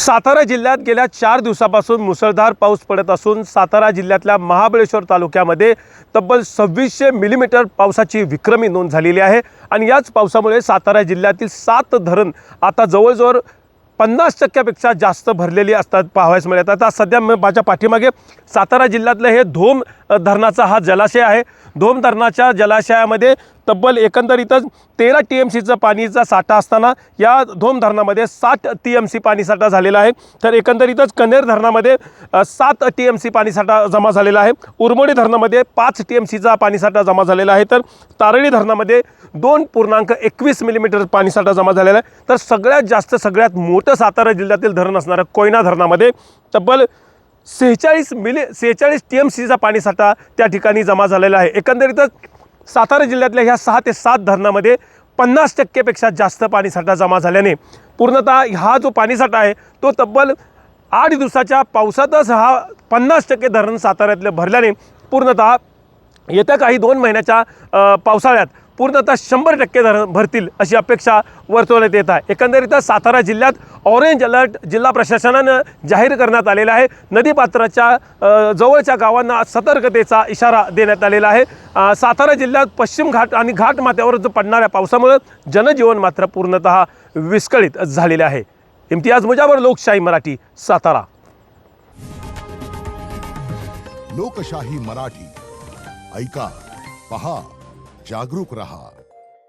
सातारा जिल्ह्यात गेल्या 4 दिवसापासून मुसळधार पाऊस पडत असून सातारा जिल्ह्यातल्या महाबळेश्वर तालुक्यामध्ये तब्बल 2600 मिलीमीटर पावसाची विक्रमी नोंद झालेली आहे आणि याच पावसामुळे सातारा जिल्ह्यातील 7 धरण आता जवळजवळ 50% जास्त भरलेली असतात पाहावयास मिळत. आता सध्या माझ्या पाठीमागे सातारा जिल्ह्यातलं हे धोम धरणाचा हा जलाशय आहे. धोम धरणाच्या जलाशयामध्ये तब्बल एकंदरीतच 13 TMCचा पाणीचा साठा असताना या धोम धरणामध्ये 60 TMC पाणीसाठा झालेला आहे. तर एकंदरीतच कन्हेर धरणामध्ये 7 TMC पाणीसाठा जमा झालेला आहे. उरमोडी धरणामध्ये 5 TMCचा पाणीसाठा जमा झालेला आहे. तर तारळी धरणामध्ये 2.21 मिलीमीटर पाणीसाठा जमा झालेला आहे. तर सगळ्यात मोठं सातारा जिल्ह्यातील धरण असणारं कोयना धरणामध्ये तब्बल 46 TMCचा पाणीसाठा त्या ठिकाणी जमा झालेला आहे. एकंदरीतच सातारा जिल्ह्यातल्या ह्या 6 ते 7 धरणामध्ये 50% जास्त पाणीसाठा जमा झाल्याने पूर्णतः हा जो पाणीसाठा आहे तो तब्बल 8 दिवसाच्या पावसातच हा 50% धरण साताऱ्यातले भरल्याने पूर्णतः येत्या काही 2 महिन्याच्या पावसाळ्यात पूर्णतः 100% धरण भरतील अशी अपेक्षा वर्तवण्यात येत आहे. एकंदरीतच सातारा जिल्ह्यात ऑरेंज अलर्ट जिल्हा प्रशासनानं जाहीर करण्यात आलेला आहे. नदीपात्राच्या जवळच्या गावांना सतर्कतेचा इशारा देण्यात आलेला आहे. सातारा जिल्ह्यात पश्चिम घाट आणि घाट माथ्यावर जो पडणाऱ्या पावसामुळे जनजीवन मात्र पूर्णतः विस्कळीत झालेले आहे. इम्तियाज मुजावर, लोकशाही मराठी, सातारा. लोकशाही मराठी ऐका, पहा, जागरूक रहा.